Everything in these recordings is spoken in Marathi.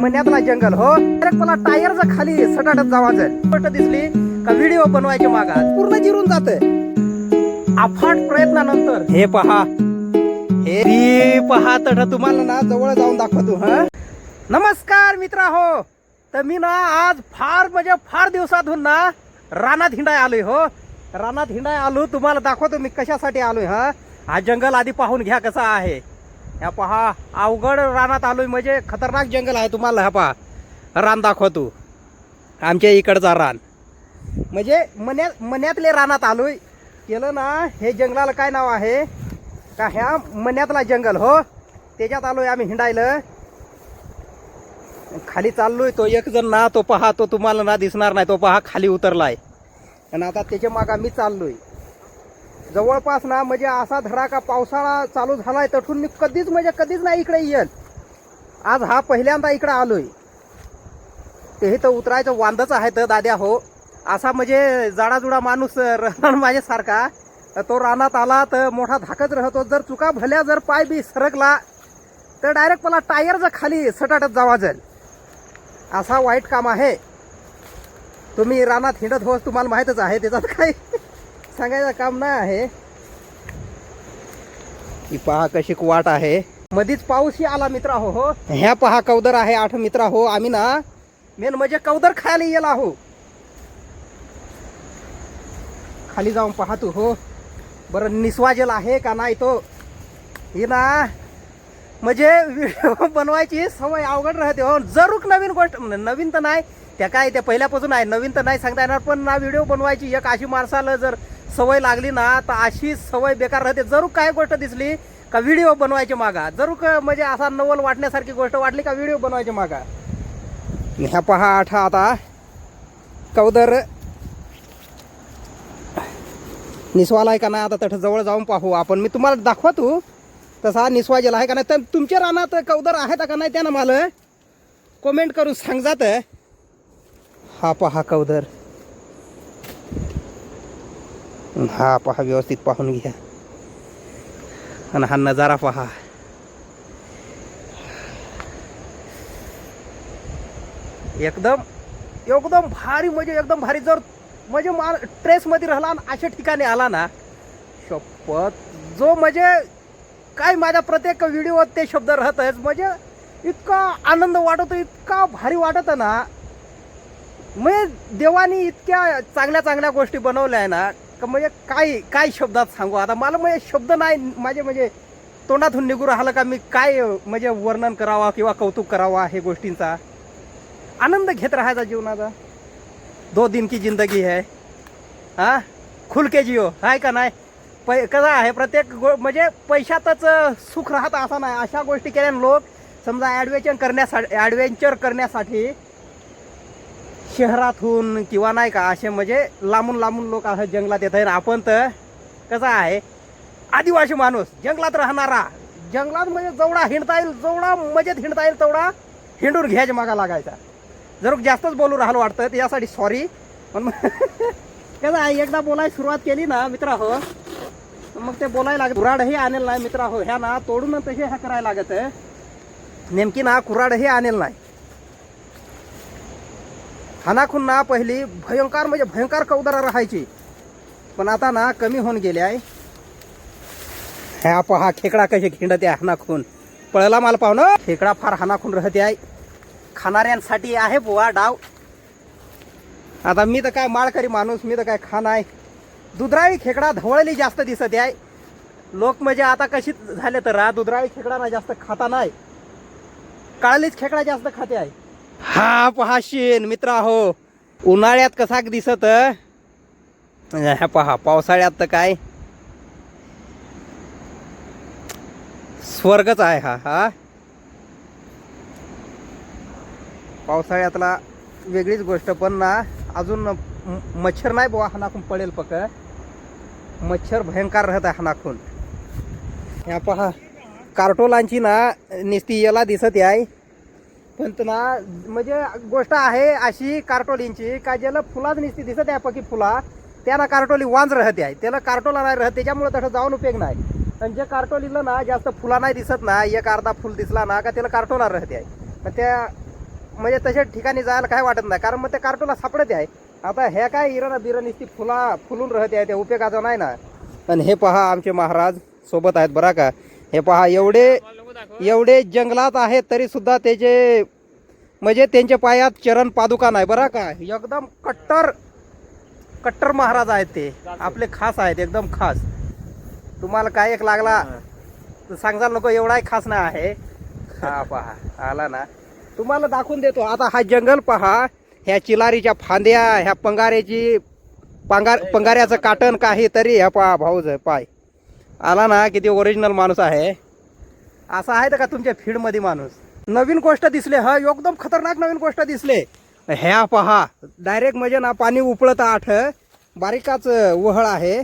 मन्यातला जंगल हो. डायरेक्ट मला टायरचा खाली सटाटत जावायचं दिसली का व्हिडिओ बनवायचे मागा पूर्ण जिरून जात. अफाट प्रयत्नानंतर हे पहा तर तुम्हाला ना जवळ जाऊन दाखवतो. हा नमस्कार मित्रा हो. तर मी ना आज फार दिवसातून ना रानात हिंडाय आलोय हो. रानात हिंडाय आलो, तुम्हाला दाखवतो मी कशासाठी आलोय. हा जंगल आधी पाहून घ्या कसा आहे. ह्या पहा अवघड रानात आलोय, म्हणजे खतरनाक जंगल आहे. तुम्हाला हा पहा रान दाखवतो. आमच्या इकडचा रान म्हणजे मन्यातले रानात आलोय. केलं ना हे जंगलाला काय नाव आहे का, ह्या मन्यातला जंगल हो. त्याच्यात आलोय आम्ही हिंडायला. खाली चाललोय. तो एक जण ना तो पहा, तो तुम्हाला ना दिसणार नाही. तो पहा खाली उतरलाय आणि आता त्याच्या मागा मी चाललोय. जवळपास ना म्हणजे असा धरा का पावसाळा चालू झालाय तठून मी कधीच नाही इकडे येईल. आज हा पहिल्यांदा इकडे आलोय. ते तर उतरायचं वांदच आहे तर दाद्या हो. असा म्हणजे जाडाजुडा माणूस राहणार माझ्यासारखा तो रानात आला तर मोठा धाकच राहतो. जर चुका भल्या जर पाय बी सरकला तर डायरेक्ट मला टायरचा खाली सटाटत जावाजल. असा वाईट काम आहे. तुम्ही रानात हिंडत होस, तुम्हाला माहीतच आहे. त्याच्यात काही सांगायचं काम नाही आहे. ही पहा कशी वाट आहे. मधीच पाऊसही आला मित्रा हो. ह्या पहा कौदर आहे 8 मित्रा हो. आम्ही ना मेन म्हणजे कौदर खायला येला हो. खाली जाऊन पाहतो हो. बरं निस्वाजेल आहे का नाही तो. ही ना म्हणजे व्हिडिओ बनवायची सवय अवघड राहते हो. जरूर नवीन गोष्ट, नवीन तर नाही त्या काय त्या पहिल्यापासून आहे, नवीन तर नाही सांगता येणार. पण ना व्हिडिओ बनवायची एक अशी माणसाला जर सवय लागली ना तर अशी सवय बेकार राहते. जरूर काय गोष्ट दिसली का व्हिडिओ बनवायची मागा, जरूर म्हणजे असा नवल वाटण्यासारखी गोष्ट वाटली का व्हिडिओ बनवायची मागा. ह्या पहा 8 आता कौदर निस्वालाय का नाही आता तठ जवळ जाऊन पाहू आपण. मी तुम्हाला दाखवतो तसा निस्वाजेला आहे का नाही. तर तुमच्या रानात कौदर आहेत का नाही त्यानं मला कमेंट करून सांगजात. हा पहा कौदर. हा पहा व्यवस्थित पाहून घ्या आणि हा नजारा पहा. एकदम भारी म्हणजे एकदम भारी. जर म्हणजे ट्रेस मध्ये राहिला आणि अशा ठिकाणी आला ना, शपथ जो म्हणजे काय माझ्या प्रत्येक व्हिडिओत ते शब्द राहतच. म्हणजे इतका आनंद वाटतो, इतका भारी वाटत ना. म्हणजे देवानी इतक्या चांगल्या गोष्टी बनवल्या आहे ना का म्हणजे काय शब्दात सांगू आता. मला म्हणजे शब्द नाही माझे म्हणजे तोंडातून निघू राहिलं का मी काय म्हणजे वर्णन करावा किंवा कौतुक करावा. हे गोष्टींचा आनंद घेत राहायचा जीवनाचा. 2 दिन की जिंदगी है, हा खुल के जिओ आहे का नाही. कसं आहे प्रत्येक म्हणजे पैशातच सुख राहत असं नाही. अशा गोष्टी केल्या लोक समजा ॲडव्हेंचर करण्यासाठी शहरातून किंवा नाही का असे म्हणजे लांबून लोक असं जंगलात येत आहे. आपण तर कसं आहे आदिवासी माणूस जंगलात राहणारा. जंगलात म्हणजे जेवढा हिंडता येईल, जेवढा मजेत हिंडता येईल तेवढा हिंडून घ्यायच्या मागा लागायचा. जर जास्तच बोलू राहिलो वाटतं त्यासाठी सॉरी. पण कसं आहे एकदा बोलायला सुरुवात केली ना मित्रा हो मग ते बोलायला लागत. कुऱ्हाडही आणेल नाही मित्रा हो. ह्या ना तोडून तसे ह्या करायला लागत. नेमकी ना कुऱ्हाडही आणेल नाही. हानाखून ना पहिली भयंकर म्हणजे भयंकर कौदरा राहायची, पण आता ना कमी होऊन गेले आहे. ह्या पहा खेकडा कसे खिंडते हानाखून. पळला माल पाहुणं. खेकडा फार हानाखून राहते आहे. खाणाऱ्यांसाठी आहे बुवा डाव. आता मी तर काय माळकरी माणूस, मी तर काय खाण आहे. दुधराळी खेकडा धवळली जास्त दिसत आहे. लोक म्हणजे आता कशी झाले तर दुधराळी खेकडा ना जास्त खाता नाही, काळलीच खेकडा जास्त खाते आहे. हा पहा शेण मित्रा हो. उन्हाळ्यात कसा दिसत, ह्या पहा पावसाळ्यात तर काय स्वर्गच आहे. हा पावसाळ्यातला वेगळीच गोष्ट. पण ना अजून मच्छर नाही बुवा हानाकून पडेल. पक मच्छर भयंकर राहत आहे हानाकून. ह्या पहा कार्टोलांची ना निस्ती याला दिसत आहे. पण ना म्हणजे गोष्ट आहे अशी कार्टोलींची का ज्याला फुलाच निस्ती दिसत आहे पकी फुला त्याला कार्टोली वांज राहते आहे. त्याला कार्टोला नाही राहत, त्याच्यामुळे तसं जाऊन उपयोग नाही. आणि जे कार्टोलीला ना जास्त फुला नाही दिसत ना, एक अर्धा फुल दिसला ना का त्याला कार्टोला राहते आहे. तर त्या म्हणजे तशा ठिकाणी जायला काय वाटत नाही, कारण मग ते कार्टूनला सापडत आहे. आता हे काय इरण बिरण ती फुलून राहते आहे, ते उपयोगाचं नाही ना. आणि हे पहा आमचे महाराज सोबत आहेत बरं का. हे पहा एवढे जंगलात आहेत तरी सुद्धा त्याचे म्हणजे त्यांच्या पायात चरण पादुका नाही बरं का. एकदम कट्टर महाराज आहेत ते, आपले खास आहेत एकदम खास. तुम्हाला काय एक लागला तर सांगाल नको, एवढाही खास नाही आहे. हा पहा आला ना, तुम्हाला दाखवून देतो. आता हा जंगल पहा, ह्या चिलारीच्या फांद्या, ह्या पंगाऱ्याचं काटण काहीतरी. ह्या पहा भाऊज पाय आला ना, किती ओरिजिनल माणूस आहे. असं आहे का तुमच्या फीडमध्ये माणूस. नवीन गोष्ट दिसले, हा एकदम खतरनाक नवीन गोष्ट दिसले. ह्या पहा डायरेक्ट म्हणजे ना पाणी उपळत आठ, बारीकाच वहळ आहे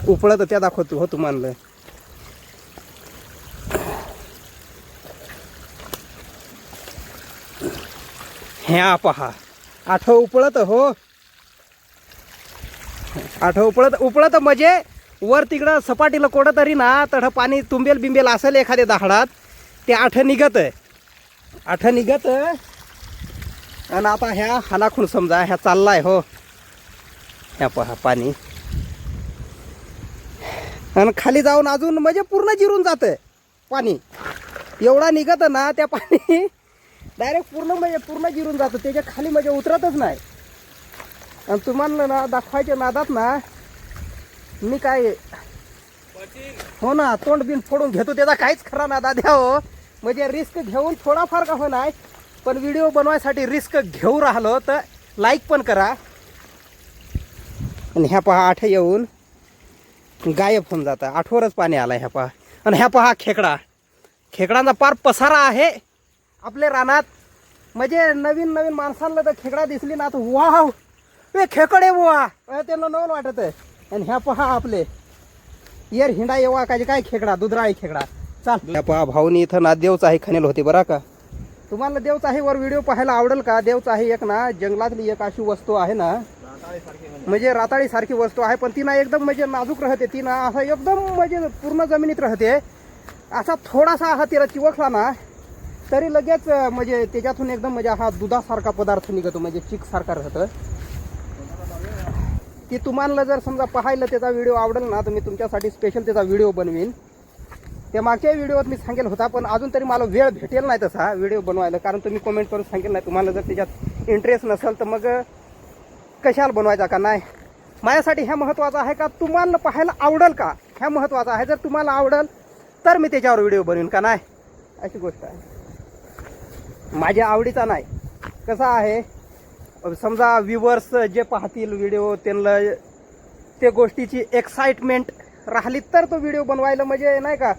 उपळत, त्या दाखवतो हो तुम्हाला. ह्या पहा आठ उपळत हो, आठ उपळत म्हणजे वर तिकडं सपाटीला कोड तरी ना तढ पाणी तुंबेल बिंबेल असेल एखाद्या दहाडात, ते आठ निघत आणि आता ह्या हालाखून समजा ह्या चाललाय हो. ह्या पहा पाणी, आणि खाली जाऊन अजून म्हणजे पूर्ण जिरून जातं पाणी. एवढा निघत ना त्या पाणी डायरेक्ट पूर्ण जिरून जातं, त्याच्या खाली म्हणजे उतरतच नाही. आणि तुम्हाला ना दाखवायच्या नादात ना मी काय हो ना तोंड बिन फोडून घेतो, त्याचा काहीच खरा नादा द्या हो. म्हणजे रिस्क घेऊन थोडाफार का हो नाही, पण व्हिडिओ बनवायसाठी रिस्क घेऊ राहिलो तर लाईक पण करा. आणि ह्या पहा आठ येऊन गायब होऊन जातं, आठवरच पाणी आलं ह्या पहा. आणि ह्या पहा खेकडांचा पार पसारा आहे आपल्या रानात. म्हणजे नवीन माणसांना तर खेकडा दिसली ना तर वाव ए खेकडे बुवा त्यांना नवल वाटत आहे. आणि ह्या पहा आपले येर हिंडा येवा काय खेकडा, दुधराई खेकडा. चाल ह्या पहा भाऊनी इथं ना देवचाही खणेल होती बरं का. तुम्हाला देवचाहीवर व्हिडिओ पाहायला आवडेल का. देवचाही एक ना जंगलातली एक अशी वस्तू आहे ना, म्हणजे राताळी सारखी वस्तू आहे, पण ती ना एकदम म्हणजे नाजूक राहते. ती ना असं एकदम म्हणजे पूर्ण जमिनीत राहते. असा थोडासा हा तिला चिवखला ना तरी लगेच म्हणजे त्याच्यातून एकदम म्हणजे हा दुधासारखा पदार्थ निघतो, म्हणजे चिक सारखा राहतं. ती तुम्हाला जर समजा पाहायला त्याचा व्हिडिओ आवडेल ना तर मी तुमच्यासाठी स्पेशल त्याचा व्हिडिओ बनवीन. त्या मागच्या व्हिडिओत मी सांगेल होता, पण अजून तरी मला वेळ भेटेल नाही तसा व्हिडिओ बनवायला, कारण तुम्ही कमेंट करून सांगेल नाही. तुम्हाला जर त्याच्यात इंटरेस्ट नसेल तर मग कशाला बनवायचा का नाही. माझ्यासाठी ह्या महत्त्वाचं आहे का तुम्हाला पाहायला आवडेल का, ह्या महत्त्वाचं आहे. जर तुम्हाला आवडेल तर मी त्याच्यावर व्हिडिओ बनवीन का नाही, अशी गोष्ट आहे. माझ्या आवडीचा नाही. कसं आहे समजा व्ह्यूवर्स जे पाहतील व्हिडिओ त्यांना त्या गोष्टीची एक्साइटमेंट राहिली तर तो व्हिडिओ बनवायला म्हणजे नाही का,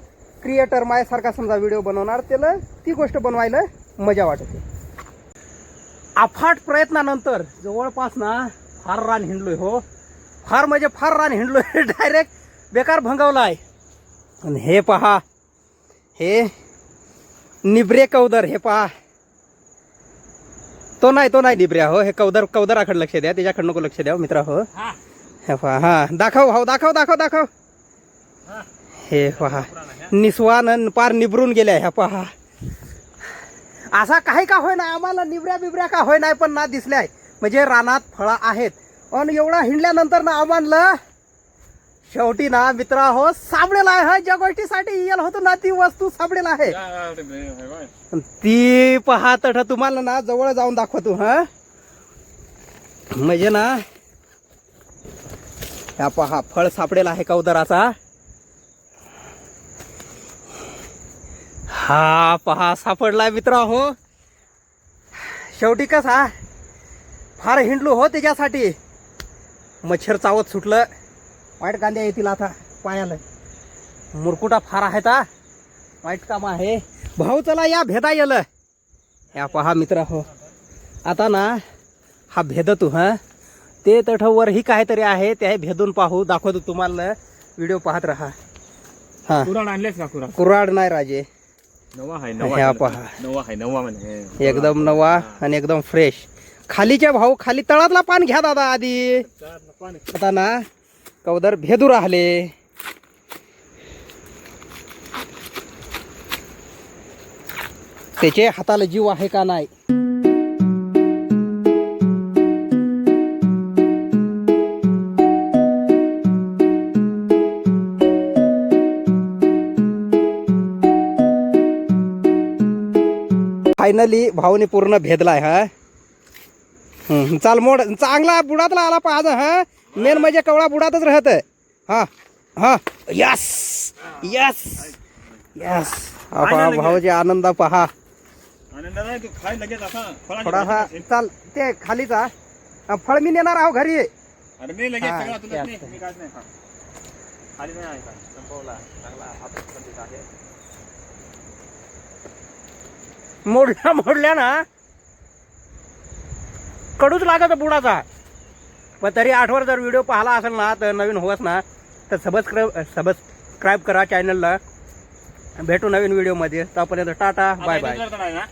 क्रिएटर माझ्यासारखा समजा व्हिडिओ बनवणार त्याला ती गोष्ट बनवायला मजा वाटते. अफाट प्रयत्नानंतर जवळपास ना फार रान हिंडलोय हो, फार म्हणजे फार रान हिंडलोय. डायरेक्ट बेकार भंगवलाय. आणि हे पहा हे निब्रे कौदर, हे पहा तो नाही निब्र्या हो, हे कौदराकडे लक्ष द्या, त्याच्याकडे नको लक्ष द्या मित्रा हो. हे पहा हा दाखव भाऊ, दाखव. हे पहा निस्वान पार निबरून गेल्या. ह्या पहा असा काही का होय ना, आम्हाला निबऱ्या बिबऱ्या का होय नाही पण ना दिसल्या आहे, म्हणजे रानात फळं आहेत. आणि एवढा हिंडल्यानंतर ना आम्हाला शेवटी ना मित्रा हो सापडेल आहे. ज्या गोष्टीसाठी येल होतो ना ती वस्तू सापडेल आहे. ती पहा तठ तुम्हाला ना जवळ जाऊन दाखवतो. हा म्हणजे ना ह्या पहा फळ सापडेल आहे कौदराचा. हा पहा सापडला मित्रा हो. शेवटी कसा फार हिंडलो हो त्याच्यासाठी. मच्छर चावत सुटलं, वाईट कांद्या येतील आता पायाला. मुरकुटा फार आहे ता, वाईट काम आहे. भाऊ चला या भेदा येलं. ह्या पहा मित्रा हो. आता ना हा भेद तू हा ते तठवर ही काहीतरी आहे, ते भेदून पाहू दाखवतो तुम्हाला. व्हिडिओ पाहत राहा. हा कुराड आणलेस का? कुराड नाही राजे, नवा आहे. ह्या पहा नवा म्हणजे एकदम नवा आणि एकदम फ्रेश. खालीच्या भाऊ खाली तळातला पान घ्या दादा आधी. आता ना कौदर भेदू राहिले. त्याचे हाताला जीव आहे का नाही. फायनली भाऊने पूर्ण भेदलाय. हा चाल मोड चांगला बुडातला आला पाहिजे. हा मेन म्हणजे कवळा बुडातच राहत. हा हा यस यस यस. भाऊचे आनंद पहा आनंद नाही तू खाय लगेच असा थोडासा. चाल ते खालीचा फळ मी नेणार आहो घरी. अरे नाही लगेच हा, सगळं तुला त्यात. नाही मी काहीच नाही खा. खाली नाही आहे का संपवला चांगला हात पद्धत आहे. मोडल्या ना कडूच लागत बुडाचा. पण तरी आठवर जर व्हिडिओ पाहिला असेल ना तर नवीन होस ना तर सबस्क्राईब करा चॅनलला. भेटू नवीन व्हिडिओमध्ये. तोपर्यंत टाटा बाय बाय. नाही ना